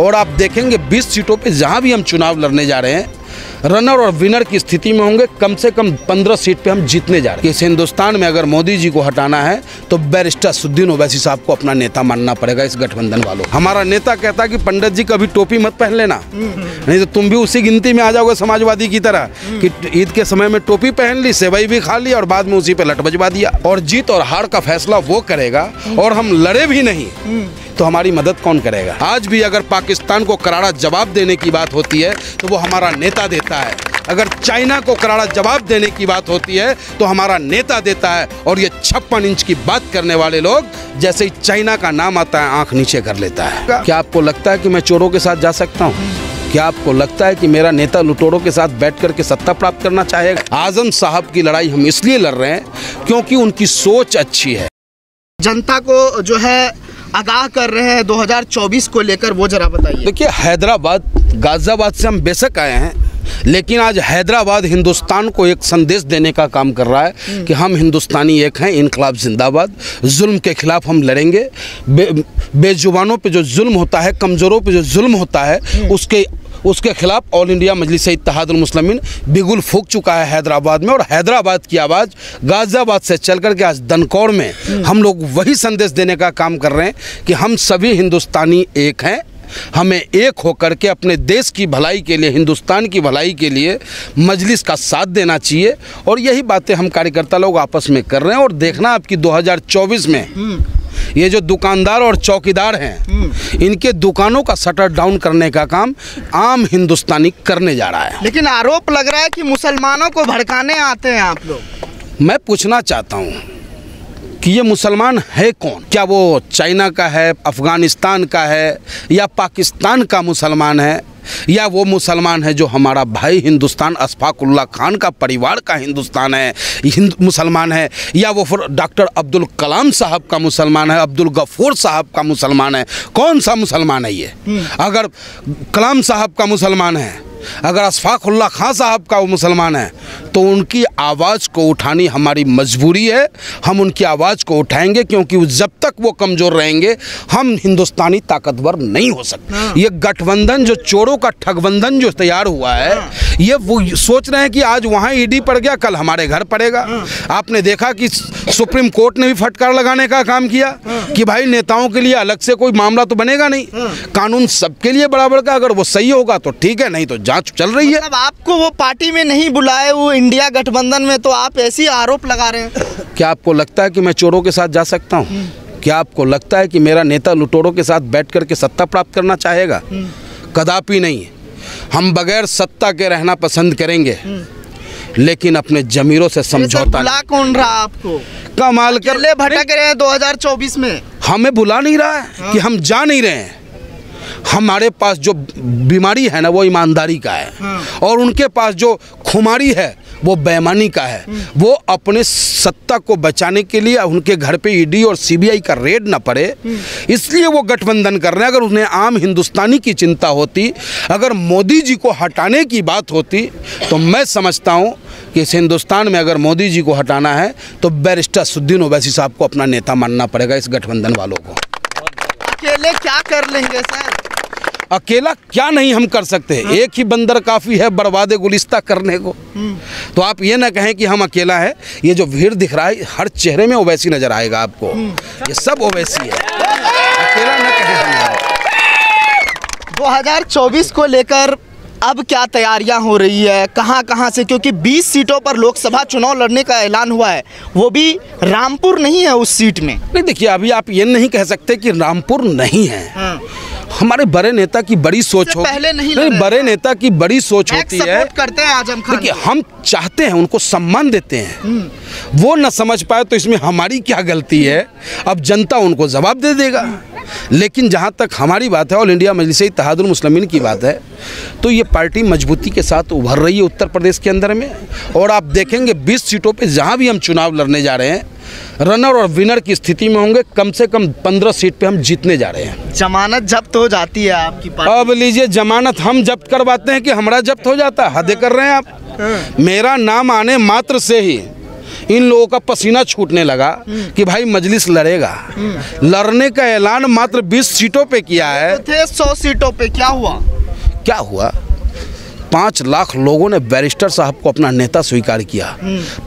और आप देखेंगे 20 सीटों पे जहां भी हम चुनाव लड़ने जा रहे हैं, रनर और विनर की स्थिति में होंगे। कम से कम 15 सीट पे हम जीतने जा रहे हैं। इस हिंदुस्तान में अगर मोदी जी को हटाना है तो बैरिस्टर असदुद्दीन ओवैसी साहब को अपना नेता मानना पड़ेगा। इस गठबंधन वालों, हमारा नेता कहता है कि पंडित जी कभी टोपी मत पहन लेना, नहीं तो तुम भी उसी गिनती में आ जाओगे समाजवादी की तरह कि ईद के समय में टोपी पहन ली, सेवई भी खा ली और बाद में उसी पे लट बजवा दिया। और जीत और हार का फैसला वो करेगा, और हम लड़े भी नहीं तो हमारी मदद कौन करेगा। आज भी अगर पाकिस्तान को करारा जवाब देने की बात होती है तो वो हमारा नेता देता है। अगर चाइना को करारा जवाब देने की बात होती है तो हमारा नेता देता है। और ये 56 इंच की बात करने वाले लोग जैसे ही चाइना का नाम आता है आंख नीचे कर लेता है। क्या आपको लगता है कि मैं चोरों के साथ जा सकता हूँ? क्या आपको लगता है कि मेरा नेता लुटेरों के साथ बैठ करके सत्ता प्राप्त करना चाहेगा? आजम साहब की लड़ाई हम इसलिए लड़ रहे हैं क्योंकि उनकी सोच अच्छी है। जनता को जो है आगाह कर रहे हैं 2024 को लेकर, वो जरा बताइए। देखिए, हैदराबाद गाजियाबाद से हम बेशक आए हैं, लेकिन आज हैदराबाद हिंदुस्तान को एक संदेश देने का काम कर रहा है कि हम हिंदुस्तानी एक हैं, इनकलाब जिंदाबाद। जुल्म के खिलाफ हम लड़ेंगे। बेजुबानों पे जो जुल्म होता है, कमज़ोरों पे जो जुल्म होता है, उसके खिलाफ ऑल इंडिया मजलिस इत्तेहादुल मुस्लिमीन बिगुल फूंक चुका है हैदराबाद में। और हैदराबाद की आवाज़ गाजियाबाद से चल कर के आज दनकौर में हम लोग वही संदेश देने का काम कर रहे हैं कि हम सभी हिंदुस्तानी एक हैं। हमें एक होकर के अपने देश की भलाई के लिए, हिंदुस्तान की भलाई के लिए मजलिस का साथ देना चाहिए। और यही बातें हम कार्यकर्ता लोग आपस में कर रहे हैं। और देखना आपकी 2024 में ये जो दुकानदार और चौकीदार हैं, इनके दुकानों का शटर डाउन करने का काम आम हिंदुस्तानी करने जा रहा है। लेकिन आरोप लग रहा है कि मुसलमानों को भड़काने आते हैं आप लोग। मैं पूछना चाहता हूँ कि ये मुसलमान है कौन? क्या वो चाइना का है, अफ़गानिस्तान का है, या पाकिस्तान का मुसलमान है, या वो मुसलमान है जो हमारा भाई हिंदुस्तान अशफाकुल्लाह खान का परिवार का हिंदुस्तान है मुसलमान है, या वो फिर डॉक्टर अब्दुल कलाम साहब का मुसलमान है, अब्दुल गफूर साहब का मुसलमान है? कौन सा मुसलमान है ये? अगर कलाम साहब का मुसलमान है, अगर अशफाकुल्लाह खान साहब का वो मुसलमान है, तो उनकी आवाज़ को उठानी हमारी मजबूरी है। हम उनकी आवाज़ को उठाएंगे, क्योंकि जब तक वो कमज़ोर रहेंगे हम हिंदुस्तानी ताकतवर नहीं हो सकते। ये गठबंधन, जो चोरों का ठगबंधन जो तैयार हुआ है, ये वो सोच रहे हैं कि आज वहाँ ईडी पड़ गया, कल हमारे घर पड़ेगा। आपने देखा कि सुप्रीम कोर्ट ने भी फटकार लगाने का काम किया कि भाई नेताओं के लिए अलग से कोई मामला तो बनेगा नहीं, कानून सबके लिए बराबर का, अगर वो सही होगा तो ठीक है, नहीं तो जांच चल रही है। मतलब आपको वो पार्टी में नहीं बुलाए, वो इंडिया गठबंधन में, तो आप ऐसी आरोप लगा रहे हैं। क्या आपको लगता है कि मैं चोरों के साथ जा सकता हूँ? क्या आपको लगता है कि मेरा नेता लुटेरों के साथ बैठ करके सत्ता प्राप्त करना चाहेगा? कदापि नहीं। हम बगैर सत्ता के रहना पसंद करेंगे, लेकिन अपने जमीरों से समझौता। बुला कौन रहा आपको? कमाल कर ले, भटक रहे हैं 2024 में। हमें बुला नहीं रहा है कि हम जा नहीं रहे हैं। हमारे पास जो बीमारी है ना, वो ईमानदारी का है, और उनके पास जो खुमारी है वो बेईमानी का है। वो अपने सत्ता को बचाने के लिए उनके घर पे ईडी और सीबीआई का रेड ना पड़े, इसलिए वो गठबंधन कर रहे हैं। अगर उन्हें आम हिंदुस्तानी की चिंता होती, अगर मोदी जी को हटाने की बात होती, तो मैं समझता हूँ कि इस हिंदुस्तान में अगर मोदी जी को हटाना है तो बैरिस्टर असदुद्दीन ओवैसी साहब को अपना नेता मानना पड़ेगा। इस गठबंधन वालों को अकेले क्या कर लेंगे सर? अकेला क्या नहीं हम कर सकते। एक ही बंदर काफ़ी है बर्बाद गुलिस्ता करने को। तो आप ये ना कहें कि हम अकेला है। ये जो भीड़ दिख रहा है, हर चेहरे में ओवैसी नजर आएगा आपको, ये सब ओवैसी है, अकेला ना कहें हम। 2024 को लेकर अब क्या तैयारियां हो रही है, कहां से? क्योंकि 20 सीटों पर लोकसभा चुनाव लड़ने का ऐलान हुआ है, वो भी रामपुर नहीं है उस सीट में। नहीं, देखिए, अभी आप ये नहीं कह सकते कि रामपुर नहीं है। हमारे बड़े नेता की बड़ी सोच हो, पहले नहीं, बड़े नेता की बड़ी सोच होती है। सपोर्ट करते हैं आजम खान। देखिए, हम चाहते हैं, उनको सम्मान देते हैं, वो न समझ पाए तो इसमें हमारी क्या गलती है? अब जनता उनको जवाब दे देगा। लेकिन जहाँ तक हमारी बात है, ऑल इंडिया मजलिस इत्तेहादुल मुस्लिमीन की बात है, तो ये पार्टी मजबूती के साथ उभर रही है उत्तर प्रदेश के अंदर में। और आप देखेंगे 20 सीटों पे जहाँ भी हम चुनाव लड़ने जा रहे हैं, रनर और विनर की स्थिति में होंगे। कम से कम 15 सीट पे हम जीतने जा रहे हैं। जमानत जब्त हो जाती है आपकी पार्टी? अब लीजिए, जमानत हम जब्त करवाते हैं कि हमारा जब्त हो जाता है? हद कर रहे हैं आप। मेरा नाम आने मात्र से ही इन लोगों का पसीना छूटने लगा कि भाई मजलिस लड़ेगा। लड़ने का ऐलान मात्र 20 सीटों पे किया है। तो थे 100 सीटों पे, क्या हुआ? क्या हुआ? 5 लाख लोगों ने बैरिस्टर साहब को अपना नेता स्वीकार किया।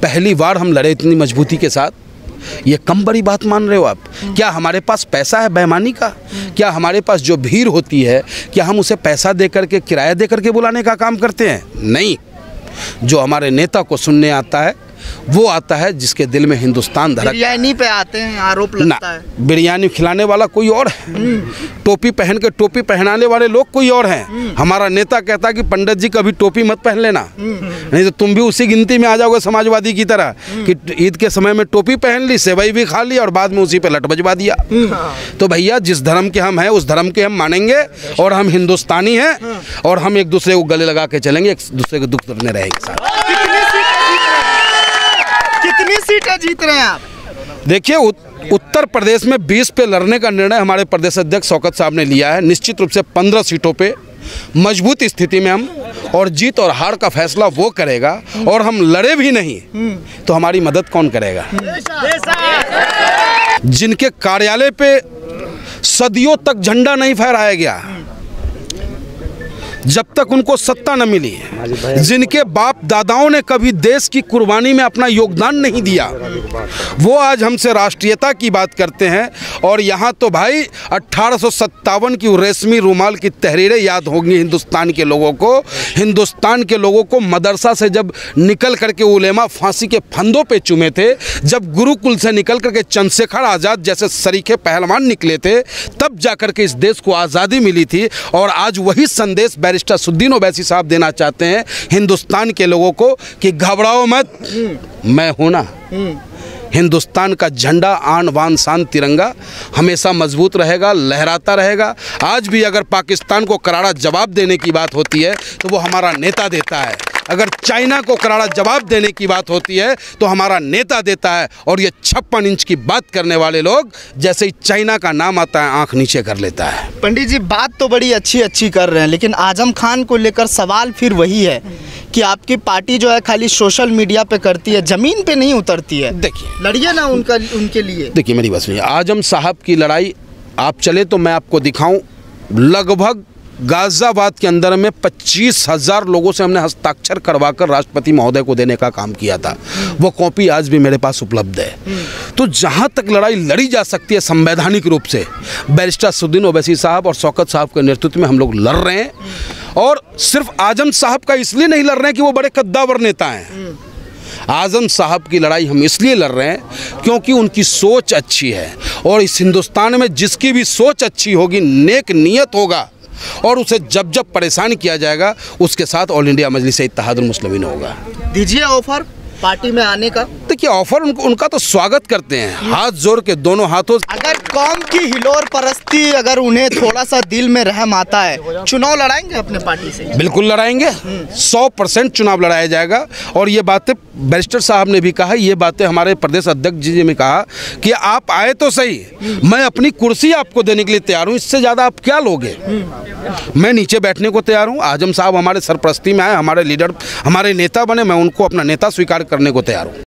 पहली बार हम लड़े इतनी मजबूती के साथ। ये कम बड़ी बात मान रहे हो आप? क्या हमारे पास पैसा है बेईमानी का? क्या हमारे पास जो भीड़ होती है, क्या हम उसे पैसा दे करके, किराया दे करके बुलाने का काम करते हैं? नहीं। जो हमारे नेता को सुनने आता है वो आता है जिसके दिल में हिंदुस्तान धड़कता है। बिरयानी पे आते हैं, आरोप लगता है। बिरयानी खिलाने वाला कोई और है, टोपी पहन के टोपी पहनाने वाले लोग कोई और हैं। हमारा नेता कहता है कि पंडित जी कभी टोपी मत पहन लेना, नहीं तो तुम भी उसी गिनती में आ जाओगे समाजवादी की तरह कि ईद के समय में टोपी पहन ली, सेवई भी खा ली और बाद में उसी पे लट बजवा दिया। तो भैया जिस धर्म के हम हैं उस धर्म के हम मानेंगे और हम हिंदुस्तानी हैं और हम एक दूसरे को गले लगा के चलेंगे, एक दूसरे के दुख दर्द में रहेंगे साथ। कितनी सीटें जीत रहे हैं आप? देखिए उत्तर प्रदेश में 20 पे लड़ने का निर्णय हमारे प्रदेश अध्यक्ष शौकत साहब ने लिया है। निश्चित रूप से 15 सीटों पे मजबूत स्थिति में हम, और जीत और हार का फैसला वो करेगा। और हम लड़े भी नहीं तो हमारी मदद कौन करेगा? जिनके कार्यालय पे सदियों तक झंडा नहीं फहराया गया, जब तक उनको सत्ता न मिली, जिनके बाप दादाओं ने कभी देश की कुर्बानी में अपना योगदान नहीं दिया, वो आज हमसे राष्ट्रीयता की बात करते हैं। और यहाँ तो भाई 1857 की रेशमी रुमाल की तहरीरें याद होंगी हिंदुस्तान के लोगों को। हिंदुस्तान के लोगों को मदरसा से जब निकल करके उलेमा फांसी के फंदों पे चूमे थे, जब गुरुकुल से निकल करके चंद्रशेखर आज़ाद जैसे सरीखे पहलवान निकले थे, तब जाकर के इस देश को आज़ादी मिली थी। और आज वही संदेश बैरिस्टर सुद्दीन ओवैसी साहब देना चाहते हैं हिंदुस्तान के लोगों को कि घबराओ मत, मैं हूं ना। हिंदुस्तान का झंडा, आन बान शान तिरंगा हमेशा मजबूत रहेगा, लहराता रहेगा। आज भी अगर पाकिस्तान को करारा जवाब देने की बात होती है तो वो हमारा नेता देता है। अगर चाइना को करारा जवाब देने की बात होती है तो हमारा नेता देता है। और ये 56 इंच की बात करने वाले लोग जैसे ही चाइना का नाम आता है आंख नीचे कर लेता है। पंडित जी बात तो बड़ी अच्छी कर रहे हैं, लेकिन आजम खान को लेकर सवाल फिर वही है कि आपकी पार्टी जो है खाली सोशल मीडिया पे करती है, जमीन पे नहीं उतरती है। देखिए, लड़िए ना उनके लिए। देखिए मेरी बात सुनिए, आजम साहब की लड़ाई आप चले तो मैं आपको दिखाऊं। लगभग गाजियाबाद के अंदर में 25,000 लोगों से हमने हस्ताक्षर करवाकर राष्ट्रपति महोदय को देने का काम किया था। वो कॉपी आज भी मेरे पास उपलब्ध है। तो जहां तक लड़ाई लड़ी जा सकती है संवैधानिक रूप से, बैरिस्टर सुद्दीन ओवैसी साहब और शौकत साहब के नेतृत्व में हम लोग लड़ रहे हैं। और सिर्फ आजम साहब का इसलिए नहीं लड़ रहे हैं कि वो बड़े कद्दावर नेता हैं। आजम साहब की लड़ाई हम इसलिए लड़ रहे हैं क्योंकि उनकी सोच अच्छी है। और इस हिंदुस्तान में जिसकी भी सोच अच्छी होगी, नेक नियत होगा और उसे जब जब परेशान किया जाएगा, उसके साथ ऑल इंडिया मजलिस इत्तेहादुल मुस्लिमीन होगा। दीजिए ऑफर पार्टी में आने का। देखिए ऑफर उनका तो स्वागत करते हैं, हाथ जोड़ के दोनों हाथों। अगर कौम की हिलोर परस्ती, अगर उन्हें थोड़ा सा दिल में रहम आता है, चुनाव लड़ाएंगे अपने पार्टी से? बिल्कुल लड़ाएंगे, 100% चुनाव लड़ाया जाएगा। और ये बातें बैरिस्टर साहब ने भी कहा, ये बातें हमारे प्रदेश अध्यक्ष जी ने कहा कि आप आए तो सही, मैं अपनी कुर्सी आपको देने के लिए तैयार हूँ, इससे ज़्यादा आप क्या लोगे? मैं नीचे बैठने को तैयार हूँ। आजम साहब हमारे सरपरस्ती में आए, हमारे लीडर, हमारे नेता बने, मैं उनको अपना नेता स्वीकार करने को तैयार हूँ।